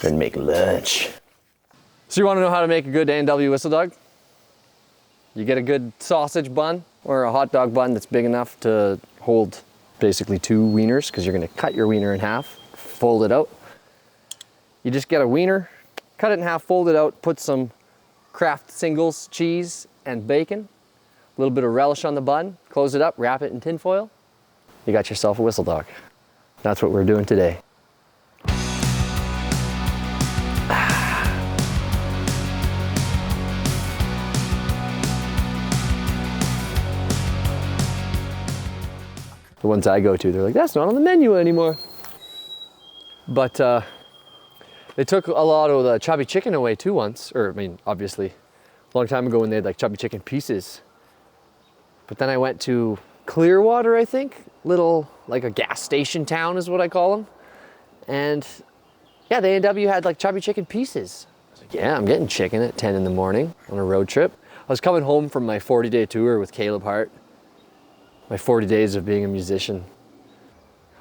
and make lunch. So you want to know how to make a good A&W Whistle Dog? You get a good sausage bun or a hot dog bun that's big enough to hold basically 2 wieners, because you're going to cut your wiener in half, fold it out. You just get a wiener, cut it in half, fold it out, put some Kraft Singles cheese and bacon, a little bit of relish on the bun, close it up, wrap it in tin foil. You got yourself a whistle dog. That's what we're doing today. The ones I go to, they're like, that's not on the menu anymore. But they took a lot of the chubby chicken away too once, or I mean, obviously, a long time ago when they had like chubby chicken pieces. But then I went to Clearwater, I think, little, like a gas station town is what I call them. And yeah, the A&W had like chubby chicken pieces. I was like, yeah, I'm getting chicken at 10 in the morning on a road trip. I was coming home from my 40-day tour with Caleb Hart. My 40 days of being a musician.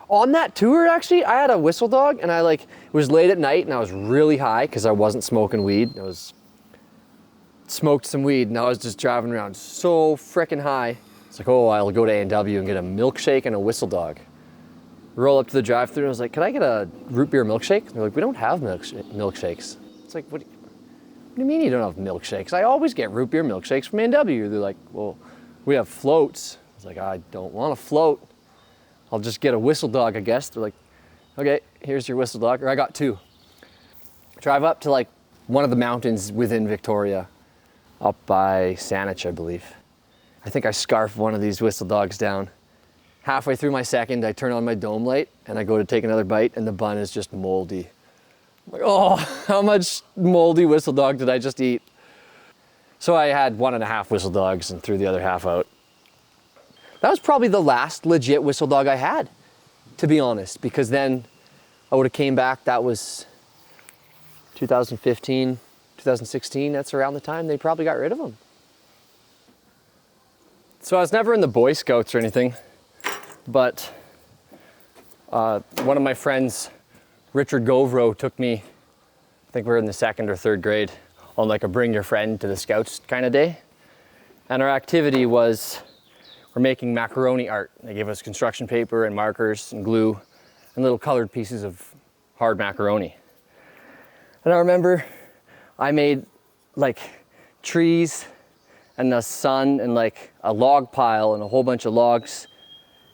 On that tour, actually, I had a whistle dog, and it was late at night, and I was really high because I wasn't smoking weed. I smoked some weed, and I was just driving around so freaking high. It's like, oh, I'll go to A&W and get a milkshake and a whistle dog. Roll up to the drive-thru, and I was like, can I get a root beer milkshake? They're like, we don't have milkshakes. It's like, what do you mean you don't have milkshakes? I always get root beer milkshakes from A&W. They're like, well, we have floats. I was like, I don't want a float. I'll just get a whistle dog, I guess. They're like, okay, here's your whistle dog. Or I got 2. Drive up to like one of the mountains within Victoria, up by Saanich, I believe. I think I scarf one of these whistle dogs down. Halfway through my second, I turn on my dome light and I go to take another bite, and the bun is just moldy. I'm like, oh, how much moldy whistle dog did I just eat? So I had 1.5 whistle dogs and threw the other half out. That was probably the last legit whistle dog I had, to be honest, because then I would have came back. That was 2015, 2016. That's around the time they probably got rid of them. So I was never in the Boy Scouts or anything, but one of my friends, Richard Govro, took me, I think we were in the 2nd or 3rd grade, on like a bring your friend to the Scouts kind of day. And our activity was, we're making macaroni art. They gave us construction paper and markers and glue and little colored pieces of hard macaroni. And I remember I made like trees and the sun and like a log pile and a whole bunch of logs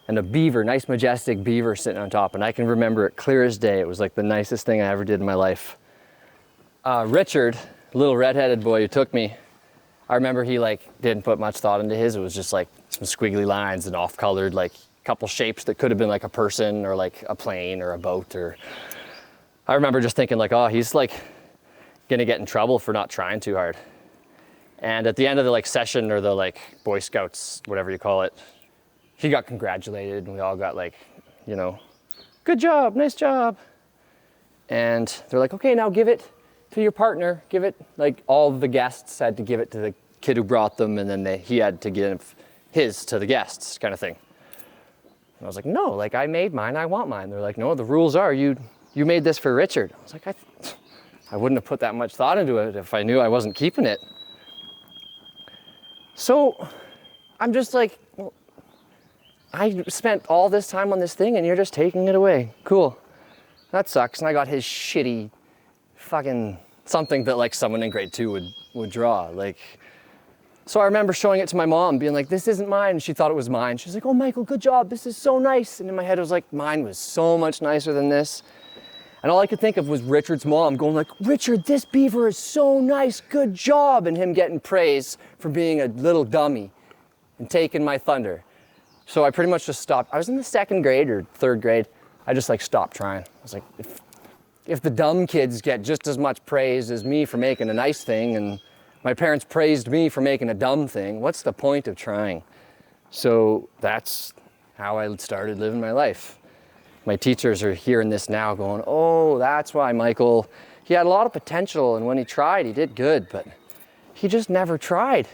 and a beaver, nice majestic beaver sitting on top. And I can remember it clear as day. It was like the nicest thing I ever did in my life. Richard, a little redheaded boy who took me, I remember he like didn't put much thought into his. It was just like some squiggly lines and off-colored, like couple shapes that could have been like a person or like a plane or a boat. Or I remember just thinking like, oh, he's like gonna get in trouble for not trying too hard. And at the end of the like session, or the like Boy Scouts, whatever you call it, he got congratulated and we all got like, you know, good job, nice job. And they're like, okay, now give it to your partner. Give it, like all the guests had to give it to the kid who brought them, and then he had to give his to the guests, kind of thing. And I was like, no, like I made mine, I want mine. They're like, no, the rules are you made this for Richard. I was like, I wouldn't have put that much thought into it if I knew I wasn't keeping it. So I'm just like, well, I spent all this time on this thing and you're just taking it away. Cool. That sucks. And I got his shitty fucking something that like someone in grade 2 would draw. Like, so I remember showing it to my mom, being like, this isn't mine. And she thought it was mine. She was like, oh, Michael, good job. This is so nice. And in my head, I was like, mine was so much nicer than this. And all I could think of was Richard's mom going like, Richard, this beaver is so nice. Good job. And him getting praise for being a little dummy and taking my thunder. So I pretty much just stopped. I was in the 2nd grade or 3rd grade. I just like stopped trying. I was like, if the dumb kids get just as much praise as me for making a nice thing, and my parents praised me for making a dumb thing, what's the point of trying? So that's how I started living my life. My teachers are hearing this now going, oh, that's why Michael, he had a lot of potential, and when he tried, he did good, but he just never tried.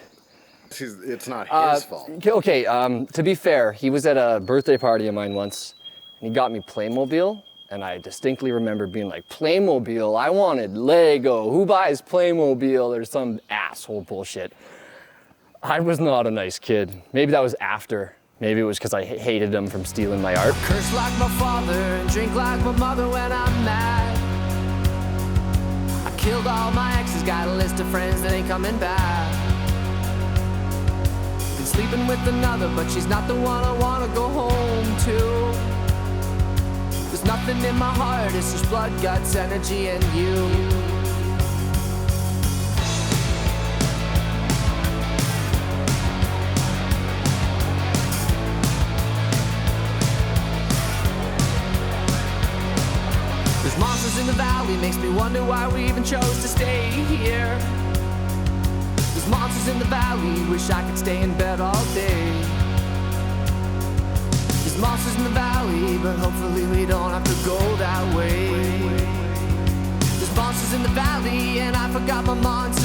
It's not his fault. Okay, to be fair, he was at a birthday party of mine once, and he got me Playmobil, And I distinctly remember being like, Playmobil, I wanted Lego. Who buys Playmobil or some asshole bullshit? I was not a nice kid. Maybe that was after. Maybe it was because I hated them from stealing my art. Curse like my father and drink like my mother when I'm mad. I killed all my exes, got a list of friends that ain't coming back. Been sleeping with another, but she's not the one I wanna go home to. There's nothing in my heart, it's just blood, guts, energy, and you. There's monsters in the valley, makes me wonder why we even chose to stay here. There's monsters in the valley, wish I could stay in bed all day. There's monsters in the valley, but hopefully we don't have to go that way. There's monsters in the valley, and I forgot my monster